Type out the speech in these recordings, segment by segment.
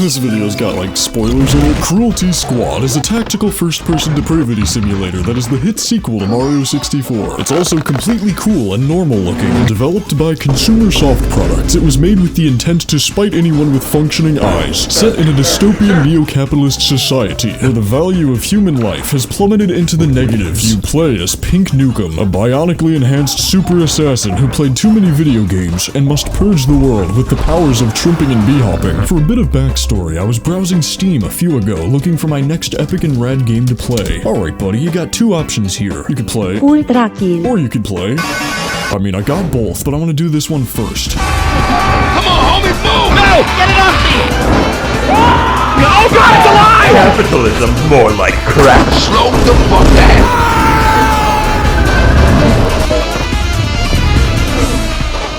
This video's got like spoilers in it. Cruelty Squad is a tactical first-person depravity simulator that is the hit sequel to Mario 64. It's also completely cool and normal looking, and developed by Consumer Soft Products. It was made with the intent to spite anyone with functioning eyes. Set in a dystopian neo-capitalist society, where the value of human life has plummeted into the negatives. You play as Pink Nukem, a bionically enhanced super assassin who played too many video games and must purge the world with the powers of trimping and bee-hopping. For a bit of backstory, I was browsing Steam a few ago looking for my next epic and rad game to play. Alright buddy, you got two options here. You could play Ultra Kill, or you could play... I mean, I got both, but I want to do this one first. Come on, homie, move! No! Get it off me! Oh god, it's alive! Capitalism, more like crap. Slow the fuck down!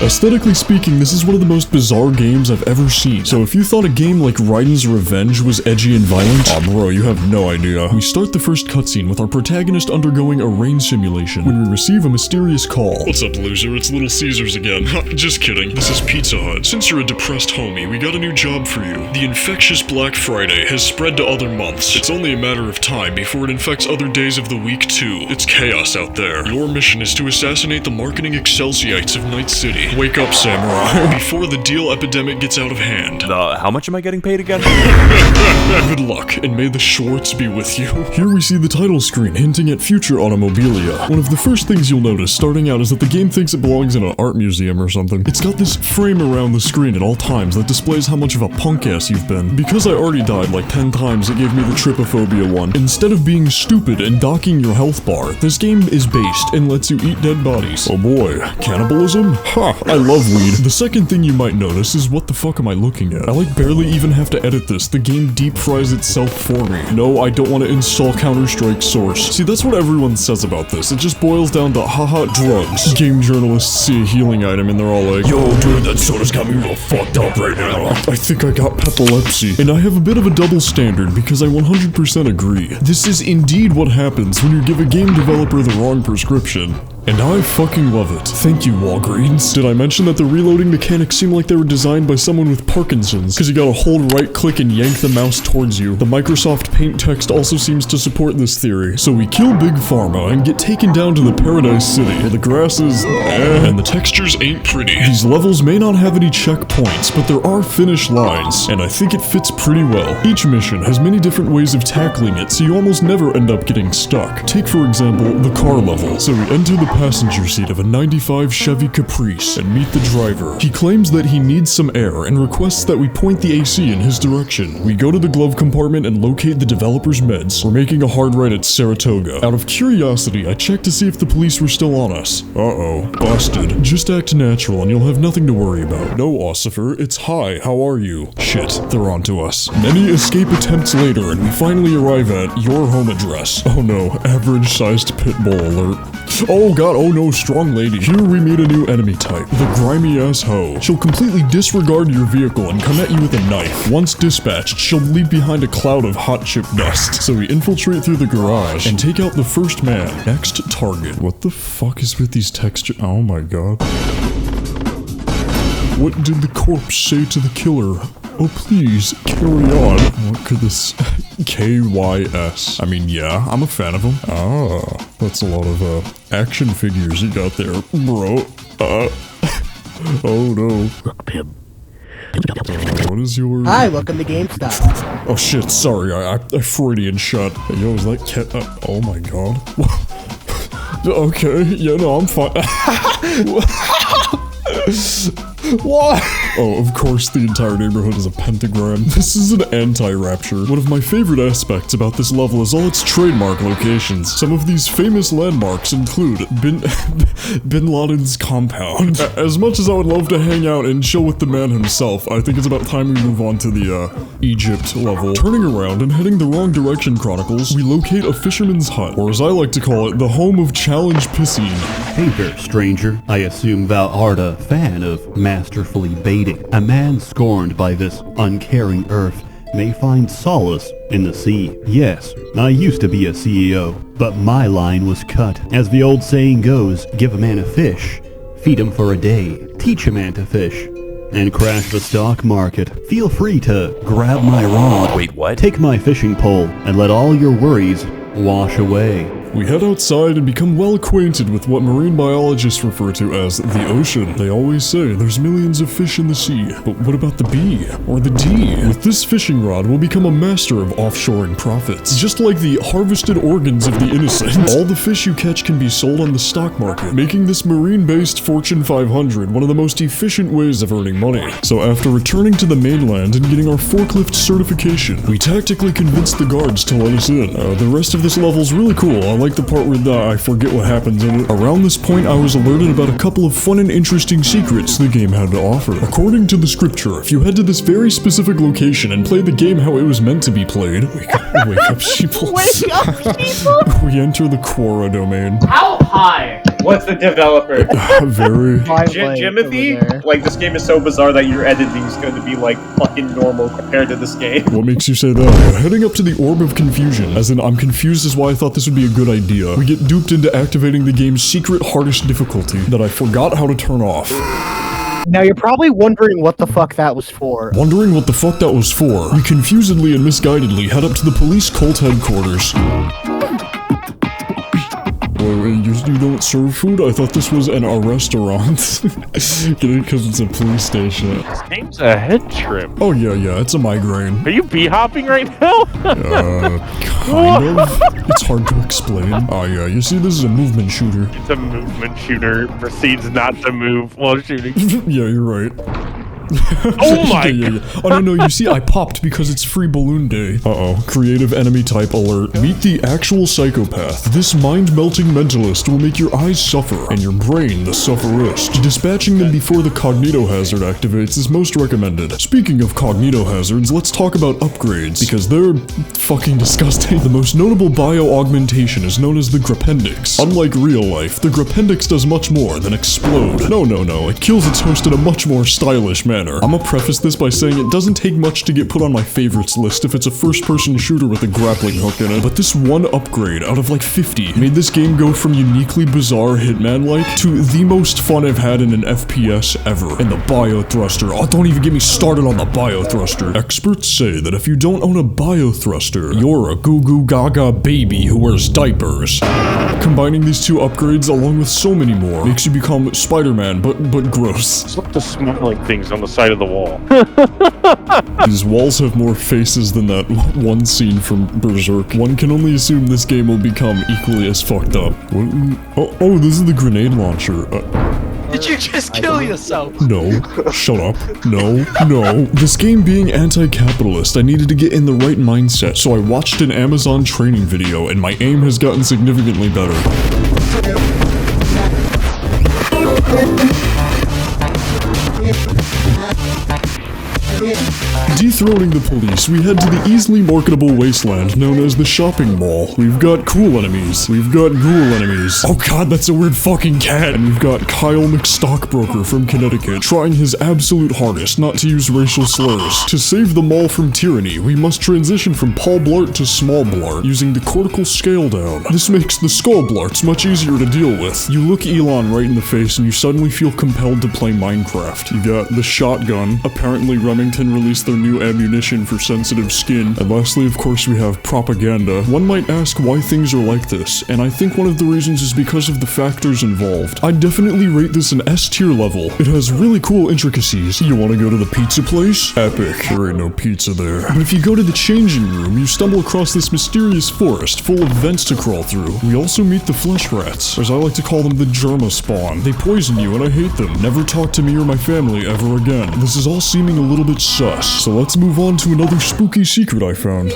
Aesthetically speaking, this is one of the most bizarre games I've ever seen. So if you thought a game like Raiden's Revenge was edgy and violent, bro, you have no idea. We start the first cutscene with our protagonist undergoing a rain simulation when we receive a mysterious call. What's up, loser? It's Little Caesars again. Just kidding. This is Pizza Hut. Since you're a depressed homie, we got a new job for you. The infectious Black Friday has spread to other months. It's only a matter of time before it infects other days of the week too. It's chaos out there. Your mission is to assassinate the marketing Excelsiites of Night City. Wake up, samurai, before the deal epidemic gets out of hand. How much am I getting paid again? Good luck, and may the Schwartz be with you. Here we see the title screen hinting at future automobilia. One of the first things you'll notice starting out is that the game thinks it belongs in an art museum or something. It's got this frame around the screen at all times that displays how much of a punk ass you've been. Because I already died like 10 times, it gave me the trypophobia one. Instead of being stupid and docking your health bar, this game is based and lets you eat dead bodies. Oh boy, cannibalism? Ha! I love weed. The second thing you might notice is what the fuck am I looking at? I like barely even have to edit this. The game deep fries itself for me. No, I don't want to install Counter-Strike Source. See, that's what everyone says about this. It just boils down to haha drugs. Game journalists see a healing item and they're all like, yo dude, that soda's got me real fucked up right now. I think I got epilepsy. And I have a bit of a double standard because I 100% agree. This is indeed what happens when you give a game developer the wrong prescription. And I fucking love it. Thank you, Walgreens. Did I mention that the reloading mechanics seem like they were designed by someone with Parkinson's? Cause you gotta hold right click and yank the mouse towards you. The Microsoft Paint text also seems to support this theory. So we kill Big Pharma and get taken down to the Paradise City, where the grass is and the textures ain't pretty. These levels may not have any checkpoints, but there are finish lines, and I think it fits pretty well. Each mission has many different ways of tackling it, so you almost never end up getting stuck. Take for example, the car level. So we enter the passenger seat of a 95 Chevy Caprice and meet the driver. He claims that he needs some air and requests that we point the AC in his direction. We go to the glove compartment and locate the developer's meds. We're making a hard right at Saratoga. Out of curiosity, I checked to see if the police were still on us. Uh-oh. Busted. Just act natural and you'll have nothing to worry about. No, Ossifer, it's hi, how are you? Shit, they're onto us. Many escape attempts later and we finally arrive at your home address. Oh no, average-sized pit bull alert. Oh god, oh no, strong lady. Here we meet a new enemy type, the grimy-ass hoe. She'll completely disregard your vehicle and come at you with a knife. Once dispatched, she'll leave behind a cloud of hot chip dust. So we infiltrate through the garage and take out the first man. Next target. What the fuck is with these textures? Oh my god. What did the corpse say to the killer? Oh please, carry on. What could this... KYS. I mean, yeah, I'm a fan of them. Ah, that's a lot of, action figures you got there, bro. Oh no. What is your... Hi, welcome to GameStop. Oh shit, sorry, I Freudian shut. Yo, is that cat... oh my god. Okay, yeah, no, I'm fine. What? Oh, of course the entire neighborhood is a pentagram. This is an anti-rapture. One of my favorite aspects about this level is all its trademark locations. Some of these famous landmarks include Bin Laden's compound. As much as I would love to hang out and chill with the man himself, I think it's about time we move on to the, Egypt level. Turning around and heading the wrong direction, Chronicles, we locate a fisherman's hut, or as I like to call it, the home of challenge piscine. Hey there, stranger. I assume thou art a fan of masterfully baiting. A man scorned by this uncaring earth may find solace in the sea. Yes, I used to be a CEO, but my line was cut. As the old saying goes, give a man a fish, feed him for a day, teach a man to fish, and crash the stock market, feel free to grab my rod, Wait, what? take my fishing pole, and let all your worries wash away. We head outside and become well acquainted with what marine biologists refer to as the ocean. They always say there's millions of fish in the sea, but what about the B or the D? With this fishing rod, we'll become a master of offshoring profits. Just like the harvested organs of the innocent, all the fish you catch can be sold on the stock market, making this marine-based Fortune 500 one of the most efficient ways of earning money. So after returning to the mainland and getting our forklift certification, we tactically convinced the guards to let us in. The rest of this level's really cool. I like the part where I forget what happens in it. Around this point, I was alerted about a couple of fun and interesting secrets the game had to offer. According to the scripture, if you head to this very specific location and play the game how it was meant to be played, wake up, sheeple. Wake up, sheeple! We enter the Quora domain. How high? What's the developer? Very. Jimothy? Like, this game is so bizarre that your editing is going to be, like, fucking normal compared to this game. What makes you say that? Heading up to the Orb of Confusion, as in I'm confused is why I thought this would be a good idea. We get duped into activating the game's secret hardest difficulty that I forgot how to turn off. Now you're probably wondering what the fuck that was for. Wondering what the fuck that was for, we confusedly and misguidedly head up to the police cult headquarters. You don't serve food? I thought this was a restaurant. Get it? Because it's a police station. This game's a head trip. Oh yeah, it's a migraine. Are you bee-hopping right now? Kind of. It's hard to explain. Oh yeah, you see, this is a movement shooter. It's a movement shooter. Proceeds not to move while shooting. Yeah, you're right. Oh my yeah. Oh no, you see, I popped because it's free balloon day. Uh-oh. Creative enemy type alert. Meet the actual psychopath. This mind-melting mentalist will make your eyes suffer and your brain the sufferist. Dispatching them before the cognito hazard activates is most recommended. Speaking of cognito hazards, let's talk about upgrades, because they're fucking disgusting. The most notable bio-augmentation is known as the Grapendix. Unlike real life, the Grapendix does much more than explode. No, it kills its host in a much more stylish manner. I'm gonna preface this by saying it doesn't take much to get put on my favorites list if it's a first-person shooter with a grappling hook in it, but this one upgrade out of like 50 made this game go from uniquely bizarre Hitman-like to the most fun I've had in an FPS ever. And the bio thruster. Oh, don't even get me started on the bio thruster. Experts say that if you don't own a bio thruster, you're a goo-goo gaga baby who wears diapers. Combining these two upgrades along with so many more makes you become Spider-Man, but gross. It's like the smiling things on the side of the wall. These walls have more faces than that one scene from Berserk. One can only assume this game will become equally as fucked up. Oh, this is the grenade launcher. Did you just kill yourself? No. Shut up. No. This game being anti-capitalist, I needed to get in the right mindset, so I watched an Amazon training video, and my aim has gotten significantly better. Dethroning the police, we head to the easily marketable wasteland known as the shopping mall. We've got cool enemies. We've got ghoul enemies. Oh god, that's a weird fucking cat. And we've got Kyle McStockbroker from Connecticut trying his absolute hardest not to use racial slurs. To save the mall from tyranny, we must transition from Paul Blart to Small Blart using the cortical scale down. This makes the Skull Blarts much easier to deal with. You look Elon right in the face and you suddenly feel compelled to play Minecraft. You got the shotgun. Apparently Remington released their new ammunition for sensitive skin. And lastly, of course, we have propaganda. One might ask why things are like this, and I think one of the reasons is because of the factors involved. I'd definitely rate this an S tier level. It has really cool intricacies. You want to go to the pizza place? Epic. There ain't no pizza there. But if you go to the changing room, you stumble across this mysterious forest full of vents to crawl through. We also meet the flesh rats, as I like to call them, the germa spawn. They poison you and I hate them. Never talk to me or my family ever again. This is all seeming a little bit sus, so let's move on to another spooky secret I found.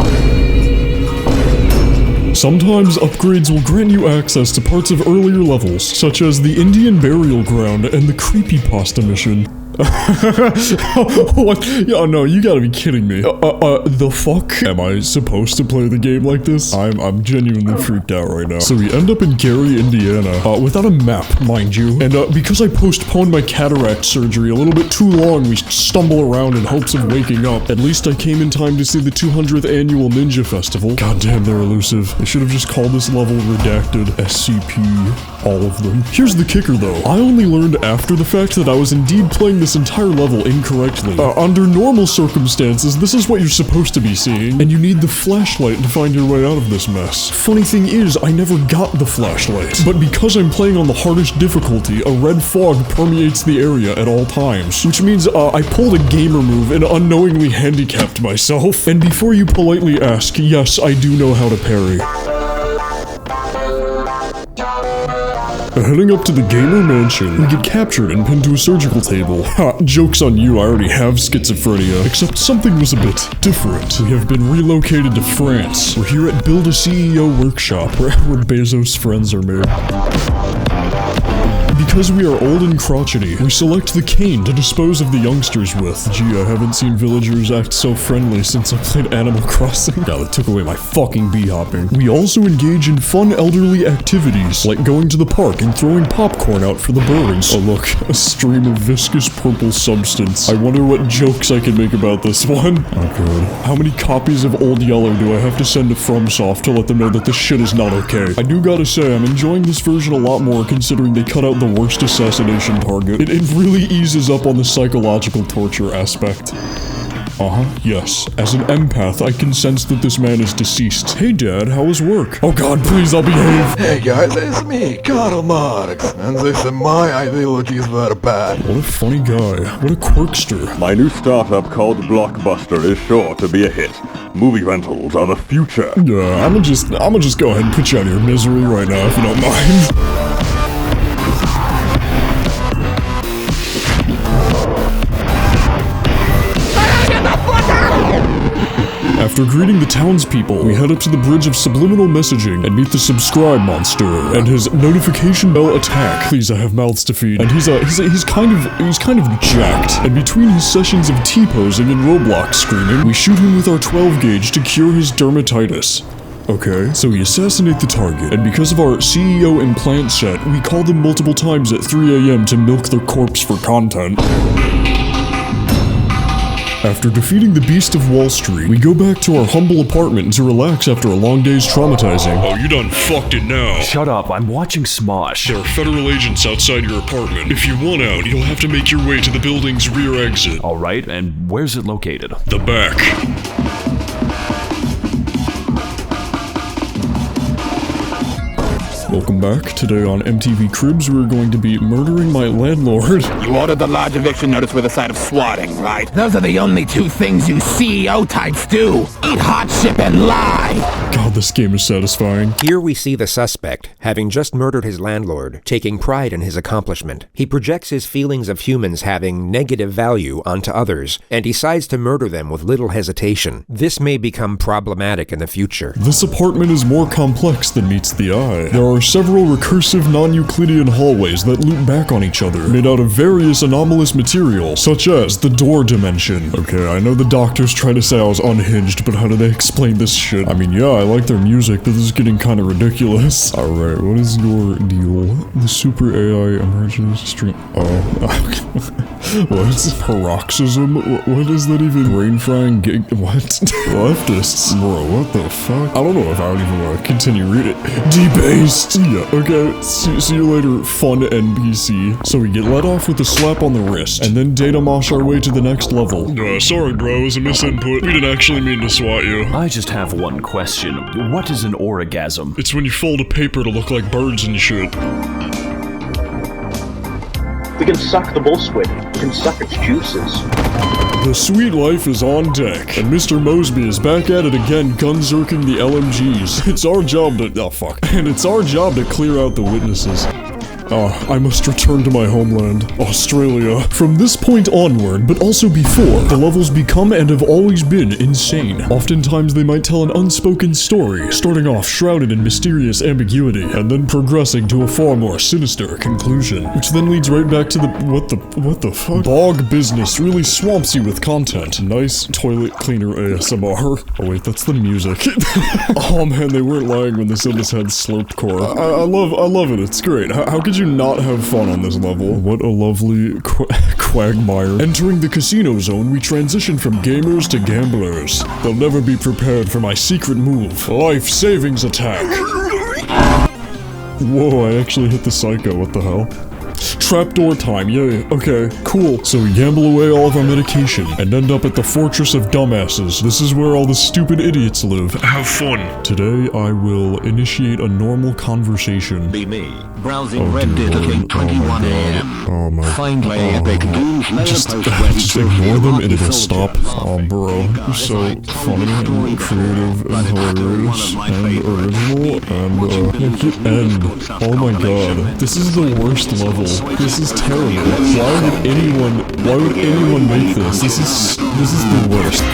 Sometimes upgrades will grant you access to parts of earlier levels, such as the Indian Burial Ground and the Creepypasta mission. What? Yeah, no, you gotta be kidding me. The fuck? Am I supposed to play the game like this? I'm genuinely freaked out right now. So we end up in Gary, Indiana, without a map, mind you. And, because I postponed my cataract surgery a little bit too long, we stumble around in hopes of waking up. At least I came in time to see the 200th annual Ninja Festival. God damn, they're elusive. They should have just called this level Redacted, SCP, all of them. Here's the kicker, though. I only learned after the fact that I was indeed playing the this entire level incorrectly. Under normal circumstances, this is what you're supposed to be seeing, and you need the flashlight to find your way out of this mess. Funny thing is, I never got the flashlight, but because I'm playing on the hardest difficulty, a red fog permeates the area at all times, which means I pulled a gamer move and unknowingly handicapped myself. And before you politely ask, yes, I do know how to parry. Heading up to the gamer mansion, we get captured and pinned to a surgical table. Ha, joke's on you, I already have schizophrenia, except something was a bit different. We have been relocated to France. We're here at Build a CEO workshop, where Bezos' friends are made. Because we are old and crotchety, we select the cane to dispose of the youngsters with. Gee, I haven't seen villagers act so friendly since I played Animal Crossing. Now that took away my fucking bee hopping. We also engage in fun elderly activities, like going to the park and throwing popcorn out for the birds. Oh look, a stream of viscous purple substance. I wonder what jokes I can make about this one. Oh god. How many copies of Old Yeller do I have to send to FromSoft to let them know that this shit is not okay? I do gotta say, I'm enjoying this version a lot more considering they cut out the worst assassination target. It really eases up on the psychological torture aspect. Yes. As an empath, I can sense that this man is deceased. Hey Dad, how was work? Oh god, please, I'll behave! Hey guys, it's me, Karl Marx, and this is my ideologies were bad. What a funny guy. What a quirkster. My new startup called Blockbuster is sure to be a hit. Movie rentals are the future. Yeah, I'ma just go ahead and put you out of your misery right now if you don't mind. After greeting the townspeople, we head up to the bridge of subliminal messaging and meet the subscribe monster and his notification bell attack. Please, I have mouths to feed. And he's kind of jacked. And between his sessions of T-posing and Roblox screaming, we shoot him with our 12 gauge to cure his dermatitis. Okay, so we assassinate the target, and because of our CEO implant set, we call them multiple times at 3 AM to milk their corpse for content. After defeating the Beast of Wall Street, we go back to our humble apartment to relax after a long day's traumatizing. Oh, you done fucked it now. Shut up, I'm watching Smosh. There are federal agents outside your apartment. If you want out, you'll have to make your way to the building's rear exit. Alright, and where's it located? The back. Welcome back. Today on MTV Cribs, we're going to be murdering my landlord. You ordered the large eviction notice with a side of swatting, right? Those are the only two things you CEO types do. Eat hardship and lie. God, this game is satisfying. Here we see the suspect, having just murdered his landlord, taking pride in his accomplishment. He projects his feelings of humans having negative value onto others, and decides to murder them with little hesitation. This may become problematic in the future. This apartment is more complex than meets the eye. There are several recursive non-Euclidean hallways that loop back on each other, made out of various anomalous material, such as the door dimension. Okay, I know the doctors try to say I was unhinged, but how do they explain this shit? I mean, yeah, I like their music, but this is getting kind of ridiculous. Alright, what is your deal? The super AI emerges stream. Oh, what is paroxysm? What is that even? Brain frying gig? What? Leftists? Bro, what the fuck? I don't know if I would even want to continue reading it. Debased! Yeah, okay. See you later, fun NPC. So we get let off with a slap on the wrist, and then data mosh our way to the next level. Sorry bro, it was a misinput. We didn't actually mean to swat you. I just have one question. What is an orgasm? It's when you fold a paper to look like birds and shit. We can suck the bull squid. We can suck its juices. The sweet life is on deck, and Mr. Mosby is back at it again, gun-zerking the LMGs. It's our job to— oh fuck. And it's our job to clear out the witnesses. I must return to my homeland, Australia. From this point onward, but also before, the levels become and have always been insane. Oftentimes they might tell an unspoken story, starting off shrouded in mysterious ambiguity, and then progressing to a far more sinister conclusion, which then leads right back to the— what the fuck? Bog business really swamps you with content. Nice toilet cleaner ASMR. Oh wait, that's the music. Oh man, they weren't lying when they said this had slurp core. I love it, it's great. How could you not have fun on this level? What a lovely quagmire. Entering the casino zone, we transition from gamers to gamblers. They'll never be prepared for my secret move, life savings attack. Whoa, I actually hit the psycho, what the hell? Trapdoor time, yay. Okay, cool. So we gamble away all of our medication and end up at the Fortress of Dumbasses. This is where all the stupid idiots live. Have fun. Today, I will initiate a normal conversation. Be me. Browsing Reddit at 8:21 a.m. Oh my. Finally, Epic Games Just ignore them and it'll stop. Oh, bro. You're so funny and creative and hilarious and original and, make it end. Oh my god. This is the worst level. This is terrible. Why would anyone make this? This is the worst.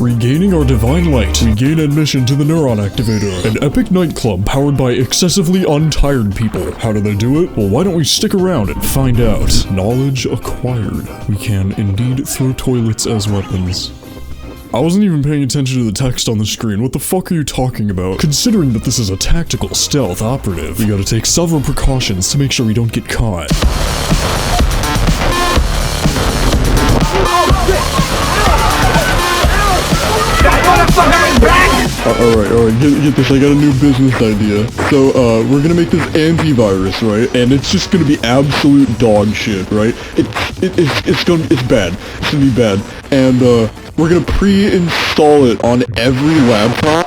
Regaining our divine light, we gain admission to the Neuron Activator, an epic nightclub powered by excessively untired people. How do they do it? Well, why don't we stick around and find out? Knowledge acquired. We can indeed throw toilets as weapons. I wasn't even paying attention to the text on the screen. What the fuck are you talking about? Considering that this is a tactical stealth operative, we gotta take several precautions to make sure we don't get caught. Alright, get this, I got a new business idea. So, we're gonna make this antivirus, right? And it's just gonna be absolute dog shit, right? It's bad. It's gonna be bad. And, we're gonna pre-install it on every laptop.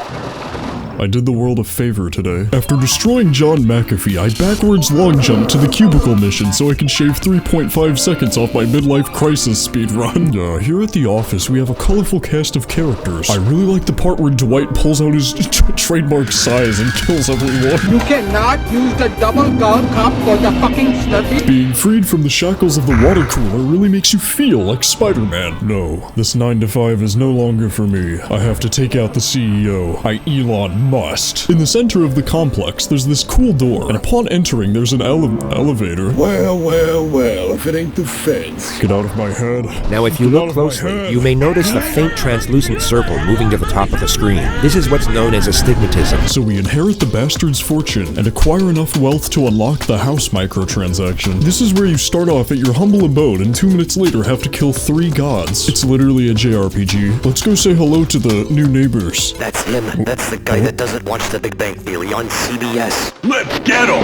I did the world a favor today. After destroying John McAfee, I backwards long jumped to the cubicle mission so I can shave 3.5 seconds off my midlife crisis speedrun. Here at the office, we have a colorful cast of characters. I really like the part where Dwight pulls out his trademark size and kills everyone. You cannot use the double gold cup for the fucking Slurpee. Being freed from the shackles of the water cooler really makes you feel like Spider-Man. No, this 9 to 5 is no longer for me. I have to take out the CEO. I Elon must. In the center of the complex, there's this cool door, and upon entering, there's an elevator. Well, if it ain't the feds. Get out of my head. Now, if you look closely, you may notice a faint translucent circle moving to the top of the screen. This is what's known as astigmatism. So we inherit the bastard's fortune and acquire enough wealth to unlock the house microtransaction. This is where you start off at your humble abode and 2 minutes later have to kill 3 gods. It's literally a JRPG. Let's go say hello to the new neighbors. That's him. That's the guy that doesn't watch The Big Bang Theory on CBS. Let's get him!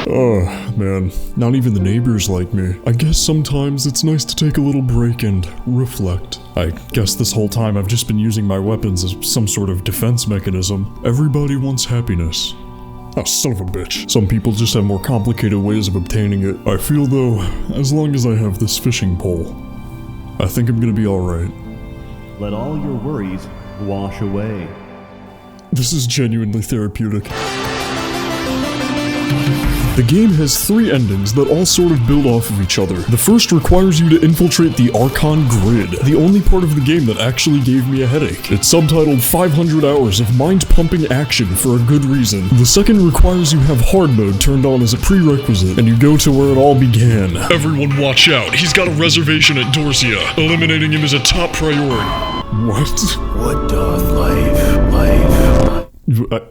Oh, man. Not even the neighbors like me. I guess sometimes it's nice to take a little break and reflect. I guess this whole time I've just been using my weapons as some sort of defense mechanism. Everybody wants happiness. Oh, son of a bitch. Some people just have more complicated ways of obtaining it. I feel though, as long as I have this fishing pole, I think I'm gonna be alright. Let all your worries wash away. This is genuinely therapeutic. The game has 3 endings that all sort of build off of each other. The first requires you to infiltrate the Archon Grid, the only part of the game that actually gave me a headache. It's subtitled 500 hours of mind-pumping action for a good reason. The second requires you have hard mode turned on as a prerequisite, and you go to where it all began. Everyone watch out, he's got a reservation at Dorsia. Eliminating him is a top priority. What? What doth life?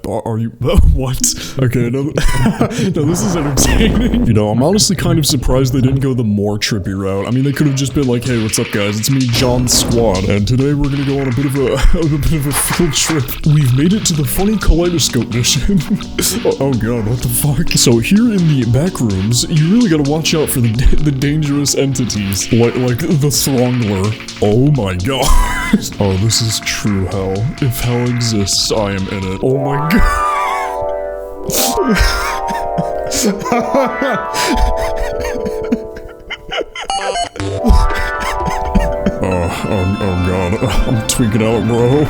Are you? What? Okay, no, this is entertaining. You know, I'm honestly kind of surprised they didn't go the more trippy route. I mean, they could have just been like, hey, what's up, guys? It's me, John Squad, and today we're gonna go on a bit of a field trip. We've made it to the funny kaleidoscope mission. Oh god, what the fuck? So here in the back rooms, you really gotta watch out for the dangerous entities, like the Throngler. Oh my god. Oh, this is true hell. If hell exists, I am in it. Oh my god. Oh god. I'm tweaking out, bro.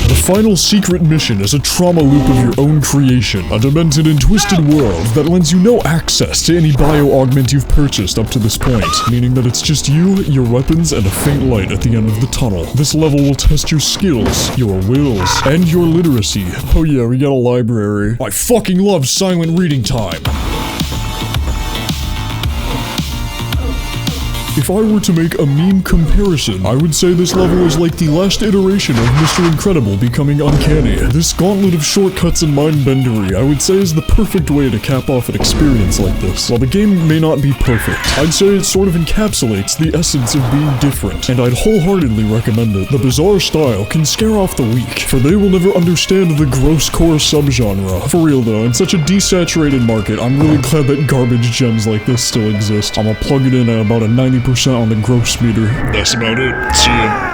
The final secret mission is a trauma loop of your own creation, a demented and twisted world that lends you no access to any bio-augment you've purchased up to this point, meaning that it's just you, your weapons, and a faint light at the end of the tunnel. This level will test your skills, your wills, and your literacy. Oh yeah, we got a library. I fucking love silent reading time. If I were to make a meme comparison, I would say this level is like the last iteration of Mr. Incredible becoming uncanny. This gauntlet of shortcuts and mind-bendery, I would say, is the perfect way to cap off an experience like this. While the game may not be perfect, I'd say it sort of encapsulates the essence of being different, and I'd wholeheartedly recommend it. The bizarre style can scare off the weak, for they will never understand the gross core subgenre. For real though, in such a desaturated market, I'm really glad that garbage gems like this still exist. I'ma plug it in at about a 90% on the gross meter. That's about it. See ya.